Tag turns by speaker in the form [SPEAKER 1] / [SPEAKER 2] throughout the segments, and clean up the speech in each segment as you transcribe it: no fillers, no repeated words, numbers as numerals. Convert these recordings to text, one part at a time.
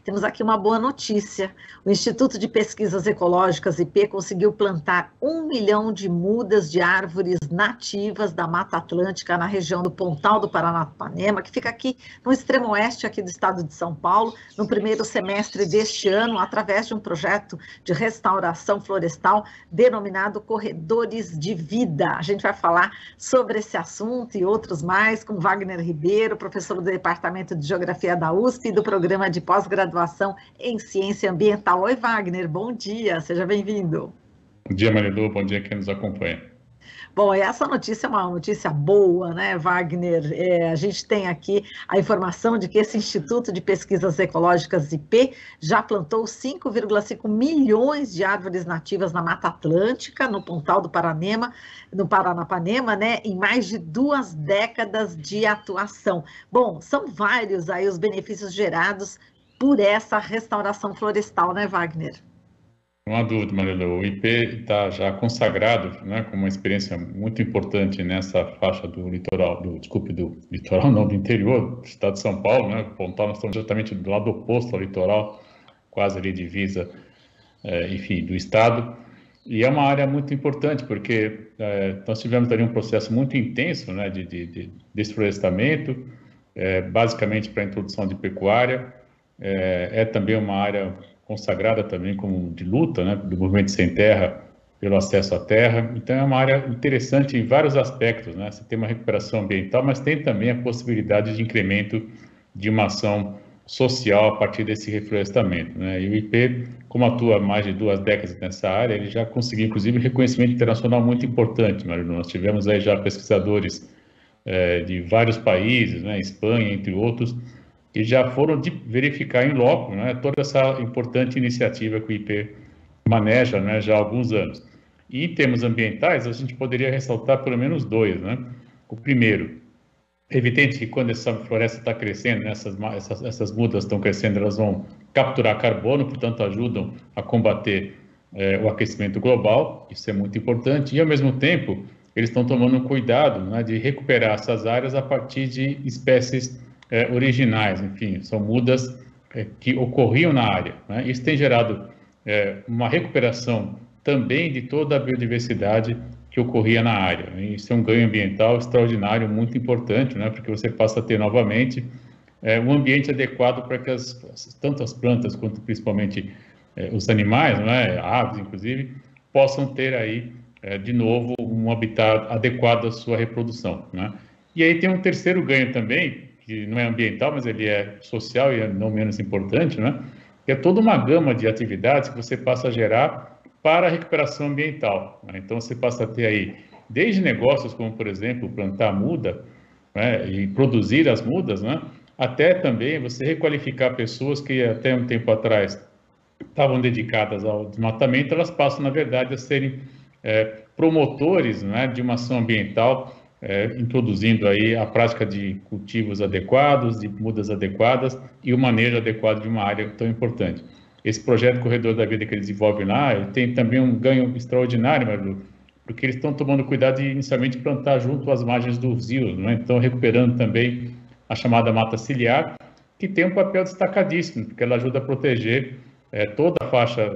[SPEAKER 1] temos aqui uma boa notícia. O Instituto de Pesquisas Ecológicas, IP, conseguiu plantar 1 milhão de mudas de árvores nativas da Mata Atlântica na região do Pontal do Paranapanema, que fica aqui no extremo oeste aqui do estado de São Paulo, no primeiro semestre deste ano, através de um projeto de restauração florestal denominado Corredores de Vida. A gente vai falar sobre esse assunto e outros mais com Wagner Ribeiro, professor do Departamento de Geografia da USP e do Programa de Pós-Graduação em Ciência Ambiental. Oi, Wagner, bom dia, seja bem-vindo.
[SPEAKER 2] Bom dia, Marilu, bom dia quem nos acompanha.
[SPEAKER 1] Bom, essa notícia é uma notícia boa, né, Wagner? A gente tem aqui a informação de que esse Instituto de Pesquisas Ecológicas, IP, já plantou 5,5 milhões de árvores nativas na Mata Atlântica, no Pontal do Paranapanema, né, em mais de 2 décadas de atuação. Bom, são vários aí os benefícios gerados por essa restauração florestal, né, Wagner?
[SPEAKER 2] Não há dúvida, Marilu, o IP está já consagrado, né, com uma experiência muito importante nessa faixa do litoral, do interior do estado de São Paulo, né, Pontal, nós estamos exatamente do lado oposto ao litoral, quase ali divisa, enfim, do estado, e é uma área muito importante, porque nós tivemos ali um processo muito intenso, né, de desflorestamento, basicamente para a introdução de pecuária, é também uma área consagrada também como de luta, né, do movimento sem terra, pelo acesso à terra. Então, é uma área interessante em vários aspectos, né? Você tem uma recuperação ambiental, mas tem também a possibilidade de incremento de uma ação social a partir desse reflorestamento, né? E o IP, como atua há mais de 2 décadas nessa área, ele já conseguiu, inclusive, reconhecimento internacional muito importante, Marilu. Nós tivemos aí já pesquisadores de vários países, né, Espanha, entre outros, e já foram verificar em loco, né, toda essa importante iniciativa que o IP maneja, né, já há alguns anos. E em termos ambientais, a gente poderia ressaltar pelo menos 2. Né? O primeiro, é evidente que quando essa floresta está crescendo, né, essas mudas estão crescendo, elas vão capturar carbono, portanto ajudam a combater o aquecimento global, isso é muito importante, e ao mesmo tempo eles estão tomando um cuidado, né, de recuperar essas áreas a partir de espécies originais, enfim, são mudas que ocorriam na área, né? Isso tem gerado uma recuperação também de toda a biodiversidade que ocorria na área. Isso é um ganho ambiental extraordinário, muito importante, né? Porque você passa a ter novamente um ambiente adequado para que tanto as plantas quanto principalmente os animais, né? Aves, inclusive, possam ter aí de novo um habitat adequado à sua reprodução, né? E aí tem um terceiro ganho também, que não é ambiental, mas ele é social e é não menos importante, né? Que é toda uma gama de atividades que você passa a gerar para a recuperação ambiental, né? Então, você passa a ter aí, desde negócios como, por exemplo, plantar muda, né, e produzir as mudas, né? Até também você requalificar pessoas que até um tempo atrás estavam dedicadas ao desmatamento, elas passam, na verdade, a serem promotores, né, de uma ação ambiental, introduzindo aí a prática de cultivos adequados, de mudas adequadas e o manejo adequado de uma área tão importante. Esse projeto Corredor da Vida que eles desenvolvem lá, ele tem também um ganho extraordinário, Marilu, porque eles estão tomando cuidado de inicialmente plantar junto às margens dos rios, né? Então recuperando também a chamada mata ciliar, que tem um papel destacadíssimo, porque ela ajuda a proteger toda a faixa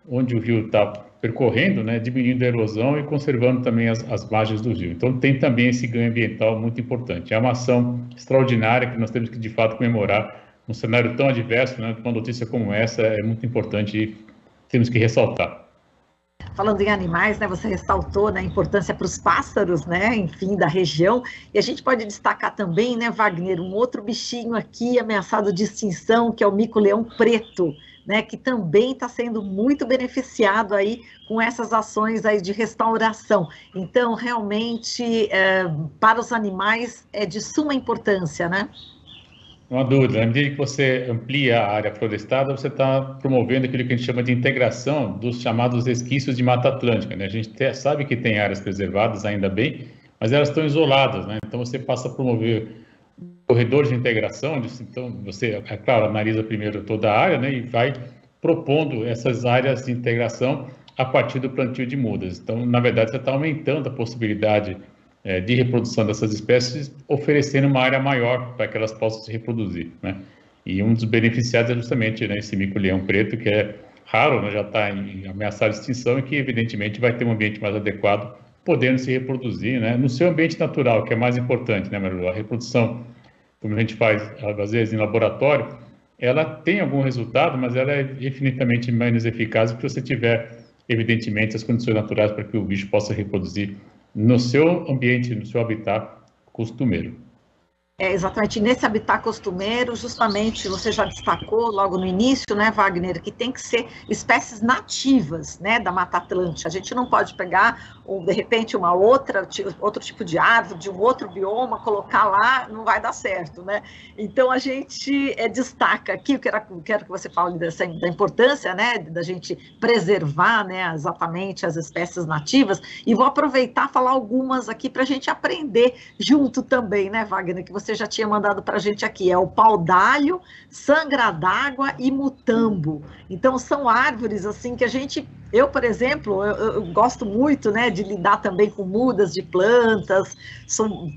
[SPEAKER 2] onde o rio está percorrendo, né, diminuindo a erosão e conservando também as margens do rio. Então, tem também esse ganho ambiental muito importante. É uma ação extraordinária que nós temos que, de fato, comemorar. Um cenário tão adverso, né, uma notícia como essa é muito importante e temos que ressaltar.
[SPEAKER 1] Falando em animais, né, você ressaltou, né, a importância para os pássaros, né, enfim, da região, e a gente pode destacar também, né, Wagner, um outro bichinho aqui ameaçado de extinção, que é o mico-leão preto, né, que também está sendo muito beneficiado aí com essas ações aí de restauração. Então, realmente, para os animais é de suma importância, né?
[SPEAKER 2] Não há dúvida, na medida que você amplia a área florestada, você está promovendo aquilo que a gente chama de integração dos chamados resquícios de Mata Atlântica, né? A gente sabe que tem áreas preservadas, ainda bem, mas elas estão isoladas, né? Então, você passa a promover corredores de integração, então você, é claro, analisa primeiro toda a área, né, e vai propondo essas áreas de integração a partir do plantio de mudas. Então, na verdade, você está aumentando a possibilidade de reprodução dessas espécies, oferecendo uma área maior para que elas possam se reproduzir, né? E um dos beneficiados é justamente, né, esse mico-leão preto, que é raro, né, já está em ameaçada de extinção e que, evidentemente, vai ter um ambiente mais adequado, podendo se reproduzir, né, no seu ambiente natural, que é mais importante, né, Marilu? A reprodução, como a gente faz, às vezes, em laboratório, ela tem algum resultado, mas ela é infinitamente menos eficaz se você tiver, evidentemente, as condições naturais para que o bicho possa reproduzir no seu ambiente, no seu habitat costumeiro.
[SPEAKER 1] Exatamente, nesse habitat costumeiro, justamente, você já destacou logo no início, né, Wagner, que tem que ser espécies nativas, né, da Mata Atlântica. A gente não pode pegar, de repente, outro tipo de árvore, de um outro bioma, colocar lá, não vai dar certo, né? Então, a gente destaca aqui, eu quero que você fale da importância, né, da gente preservar, né, exatamente as espécies nativas, e vou aproveitar e falar algumas aqui para a gente aprender junto também, né, Wagner, que você já tinha mandado para a gente aqui, é o pau-d'alho, sangra-d'água e mutambo. Então, são árvores, assim, que eu, por exemplo, eu gosto muito, né, de lidar também com mudas de plantas,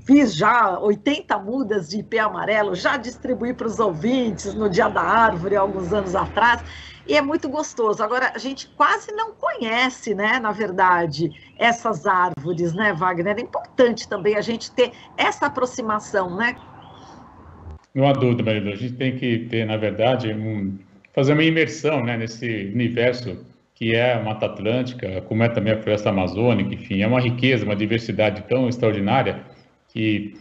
[SPEAKER 1] fiz já 80 mudas de ipê amarelo, já distribuí para os ouvintes no Dia da Árvore, alguns anos atrás, e é muito gostoso. Agora, a gente quase não conhece, né, na verdade, essas árvores, né, Wagner? É importante também a gente ter essa aproximação, né?
[SPEAKER 2] Não há dúvida, Marilu. A gente tem que ter, na verdade, fazer uma imersão, né, nesse universo que é a Mata Atlântica, como é também a Floresta Amazônica, enfim, é uma riqueza, uma diversidade tão extraordinária que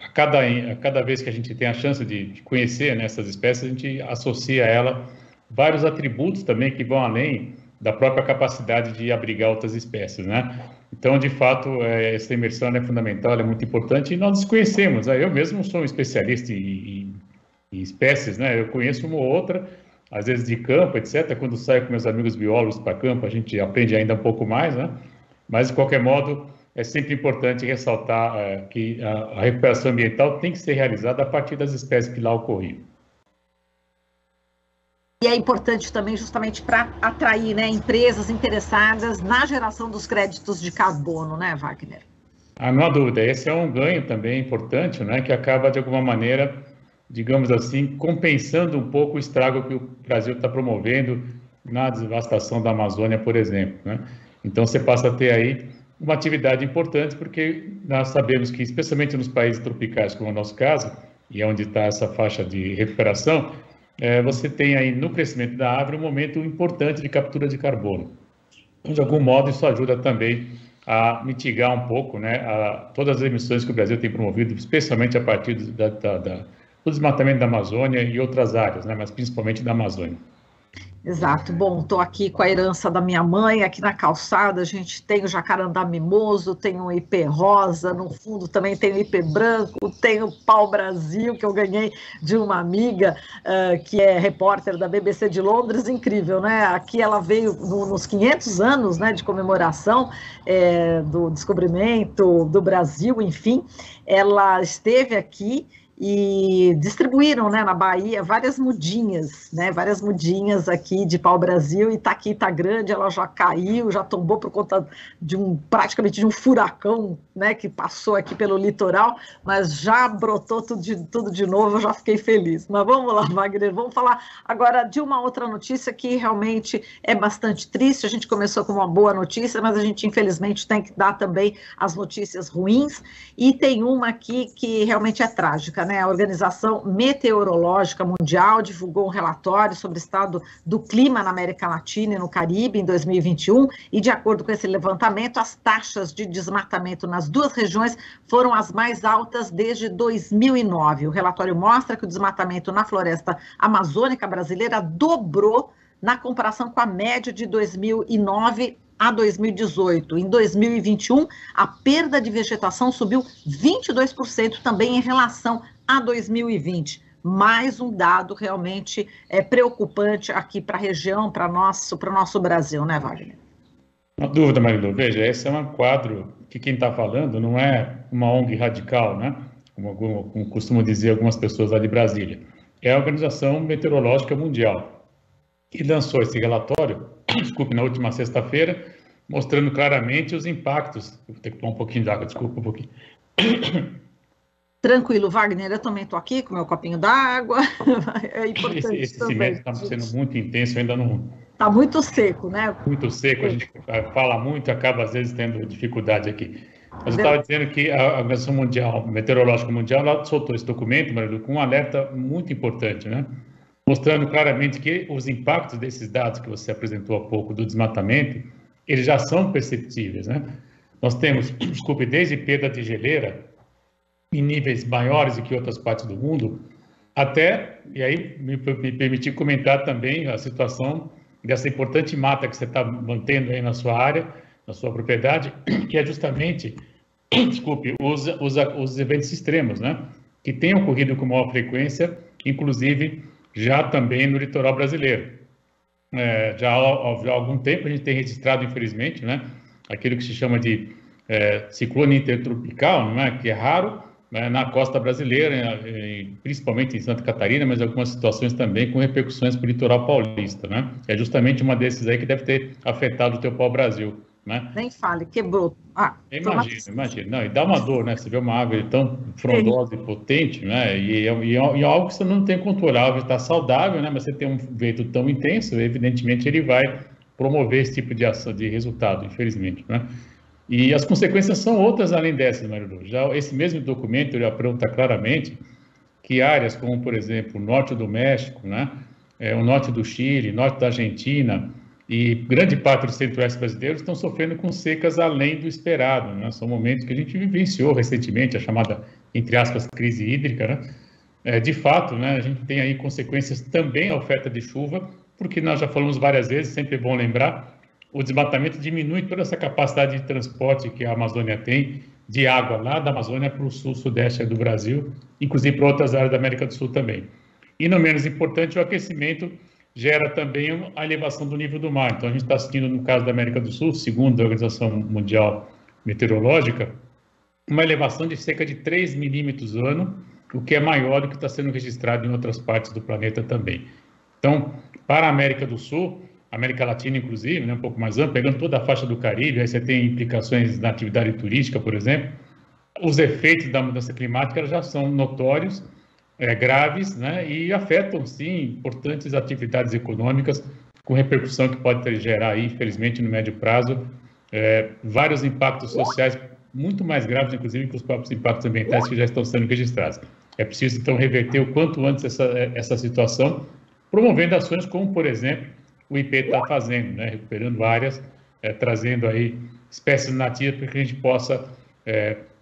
[SPEAKER 2] a cada vez que a gente tem a chance de conhecer, né, essas espécies, a gente associa a ela vários atributos também que vão além da própria capacidade de abrigar outras espécies, né? Então, de fato, essa imersão é fundamental, é muito importante, e nós desconhecemos, né? Eu mesmo sou um especialista em espécies, né? Eu conheço uma ou outra, às vezes de campo, etc. Quando saio com meus amigos biólogos para campo, a gente aprende ainda um pouco mais, né? Mas, de qualquer modo, é sempre importante ressaltar que a recuperação ambiental tem que ser realizada a partir das espécies que lá ocorriam.
[SPEAKER 1] E é importante também justamente para atrair, né, empresas interessadas na geração dos créditos de carbono, né, Wagner?
[SPEAKER 2] Não há dúvida, esse é um ganho também importante, né, que acaba, de alguma maneira, digamos assim, compensando um pouco o estrago que o Brasil está promovendo na devastação da Amazônia, por exemplo, né? Então, você passa a ter aí uma atividade importante, porque nós sabemos que, especialmente nos países tropicais, como é o nosso caso, e é onde está essa faixa de recuperação, você tem aí no crescimento da árvore um momento importante de captura de carbono. Então, de algum modo, isso ajuda também a mitigar um pouco, né, todas as emissões que o Brasil tem promovido, especialmente a partir do desmatamento da Amazônia e outras áreas, né, mas principalmente da Amazônia.
[SPEAKER 1] Exato. Bom, estou aqui com a herança da minha mãe, aqui na calçada a gente tem o jacarandá mimoso, tem o ipê rosa, no fundo também tem o ipê branco, tem o pau-brasil, que eu ganhei de uma amiga que é repórter da BBC de Londres, incrível, né? Aqui ela veio nos 500 anos, né, de comemoração do descobrimento do Brasil, enfim, ela esteve aqui e distribuíram, né, na Bahia várias mudinhas, né, aqui de pau-brasil, e tá aqui, tá grande, ela já caiu, já tombou por conta de praticamente de um furacão, né, que passou aqui pelo litoral, mas já brotou tudo de novo, eu já fiquei feliz. Mas vamos lá, Wagner, vamos falar agora de uma outra notícia que realmente é bastante triste. A gente começou com uma boa notícia, mas a gente infelizmente tem que dar também as notícias ruins, e tem uma aqui que realmente é trágica, né? A Organização Meteorológica Mundial divulgou um relatório sobre o estado do clima na América Latina e no Caribe em 2021, e de acordo com esse levantamento, as taxas de desmatamento nas duas regiões foram as mais altas desde 2009. O relatório mostra que o desmatamento na floresta amazônica brasileira dobrou na comparação com a média de 2009 a 2018. Em 2021, a perda de vegetação subiu 22% também em relação a 2020. Mais um dado realmente preocupante aqui para a região, para o nosso Brasil, né, Wagner?
[SPEAKER 2] Uma dúvida, Marilu. Veja, esse é um quadro que quem está falando não é uma ONG radical, né? Como costumam dizer algumas pessoas lá de Brasília. É a Organização Meteorológica Mundial, que lançou esse relatório, desculpe, na última sexta-feira, mostrando claramente os impactos. Vou ter que tomar um pouquinho de água, desculpa um pouquinho.
[SPEAKER 1] Tranquilo, Wagner, eu também estou aqui com meu copinho d'água, é importante
[SPEAKER 2] Esse
[SPEAKER 1] também.
[SPEAKER 2] semestre está sendo muito intenso, ainda não...
[SPEAKER 1] Está muito seco, né?
[SPEAKER 2] Muito seco, a gente fala muito e acaba, às vezes, tendo dificuldade aqui. Mas eu estava dizendo que a Organização Meteorológica Mundial ela soltou esse documento, Marilu, com um alerta muito importante, né? Mostrando claramente que os impactos desses dados que você apresentou há pouco, do desmatamento, eles já são perceptíveis, né? Nós temos, desculpe, desde perda de geleira, em níveis maiores do que outras partes do mundo, até, e aí me permitir comentar também a situação dessa importante mata que você está mantendo aí na sua área, na sua propriedade, que é justamente, desculpe, os eventos extremos, né? Que têm ocorrido com maior frequência, inclusive já também no litoral brasileiro. Já há algum tempo a gente tem registrado, infelizmente, né? Aquilo que se chama de ciclone intertropical, não é? Que é raro, né, na costa brasileira, principalmente em Santa Catarina, mas em algumas situações também com repercussões para o litoral paulista, né? É justamente uma desses aí que deve ter afetado o teu pau-brasil, né?
[SPEAKER 1] Nem fale, quebrou.
[SPEAKER 2] Imagina. Não, e dá uma dor, né? Você vê uma árvore tão frondosa e potente, né? E é algo que você não tem controlável, está saudável, né? Mas você tem um vento tão intenso, evidentemente ele vai promover esse tipo de ação, de resultado, infelizmente, né? E as consequências são outras além dessas, Marilu. Já esse mesmo documento ele aponta claramente que áreas como, por exemplo, o norte do México, né, o norte do Chile, norte da Argentina e grande parte do centro-oeste brasileiro estão sofrendo com secas além do esperado, né? São momentos que a gente vivenciou recentemente, a chamada, entre aspas, crise hídrica, né? De fato, né, a gente tem aí consequências também à oferta de chuva, porque nós já falamos várias vezes, sempre é bom lembrar, o desmatamento diminui toda essa capacidade de transporte que a Amazônia tem, de água lá da Amazônia para o sul-sudeste do Brasil, inclusive para outras áreas da América do Sul também. E, não menos importante, o aquecimento gera também a elevação do nível do mar. Então, a gente está assistindo, no caso da América do Sul, segundo a Organização Mundial Meteorológica, uma elevação de cerca de 3 milímetros ano, o que é maior do que está sendo registrado em outras partes do planeta também. Então, para a América do Sul, América Latina, inclusive, né, um pouco mais amplo, pegando toda a faixa do Caribe, aí você tem implicações na atividade turística, por exemplo, os efeitos da mudança climática já são notórios, graves, né, e afetam, sim, importantes atividades econômicas, com repercussão que pode gerar, aí, infelizmente, no médio prazo, vários impactos sociais muito mais graves, inclusive, que os próprios impactos ambientais que já estão sendo registrados. É preciso, então, reverter o quanto antes essa situação, promovendo ações como, por exemplo, o IP está fazendo, né, recuperando áreas, trazendo aí espécies nativas para que a gente possa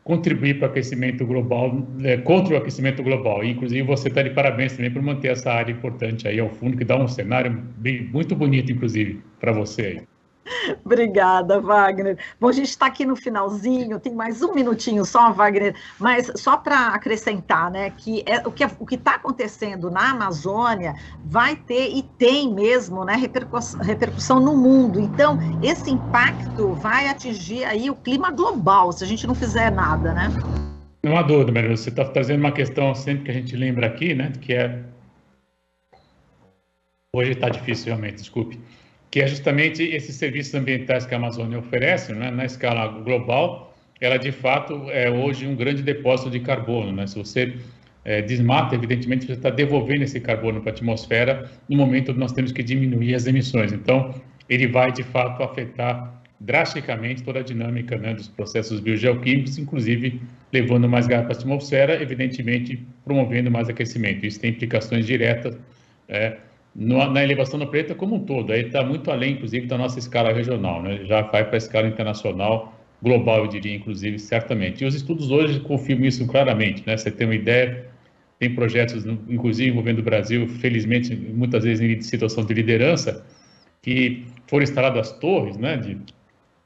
[SPEAKER 2] contribuir para o aquecimento global, contra o aquecimento global. E, inclusive, você está de parabéns também por manter essa área importante aí ao fundo, que dá um cenário muito bonito, inclusive, para você aí.
[SPEAKER 1] Obrigada, Wagner. Bom, a gente está aqui no finalzinho, tem mais um minutinho só, Wagner, mas só para acrescentar, né, que o que está acontecendo na Amazônia vai ter e tem mesmo, né, repercussão no mundo. Então, esse impacto vai atingir aí o clima global, se a gente não fizer nada, né?
[SPEAKER 2] Não há dúvida, Maria, você está trazendo uma questão sempre que a gente lembra aqui, né, que hoje está difícil realmente, desculpe, que é justamente esses serviços ambientais que a Amazônia oferece, né, na escala global, ela de fato é hoje um grande depósito de carbono, né? Se você desmata, evidentemente você está devolvendo esse carbono para a atmosfera no momento onde nós temos que diminuir as emissões. Então, ele vai de fato afetar drasticamente toda a dinâmica, né, dos processos biogeoquímicos, inclusive levando mais gás para a atmosfera, evidentemente promovendo mais aquecimento. Isso tem implicações diretas na elevação do planeta como um todo. Aí está muito além, inclusive, da nossa escala regional, né? Já vai para a escala internacional, global, eu diria, inclusive, certamente. E os estudos hoje confirmam isso claramente, né? Você tem uma ideia, tem projetos, inclusive, envolvendo o Brasil, felizmente, muitas vezes em situação de liderança, que foram instaladas torres, né, de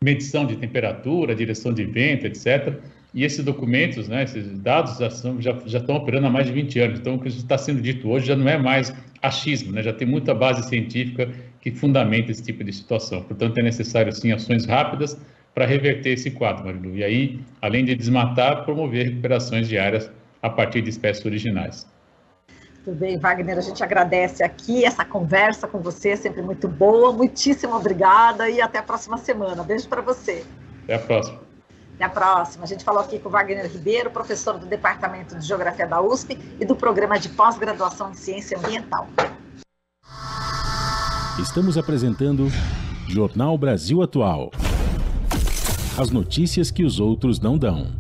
[SPEAKER 2] medição de temperatura, direção de vento, etc., e esses documentos, né, esses dados já estão operando há mais de 20 anos. Então, o que está sendo dito hoje já não é mais achismo, né, já tem muita base científica que fundamenta esse tipo de situação. Portanto, é necessário, sim, ações rápidas para reverter esse quadro, Marilu. E aí, além de desmatar, promover recuperações de áreas a partir de espécies originais.
[SPEAKER 1] Tudo bem, Wagner, a gente agradece aqui essa conversa com você, sempre muito boa. Muitíssimo obrigada e até a próxima semana. Beijo para você.
[SPEAKER 2] Até a próxima.
[SPEAKER 1] Até a próxima. A gente falou aqui com o Wagner Ribeiro, professor do Departamento de Geografia da USP e do Programa de Pós-Graduação em Ciência Ambiental.
[SPEAKER 3] Estamos apresentando Jornal Brasil Atual. As notícias que os outros não dão.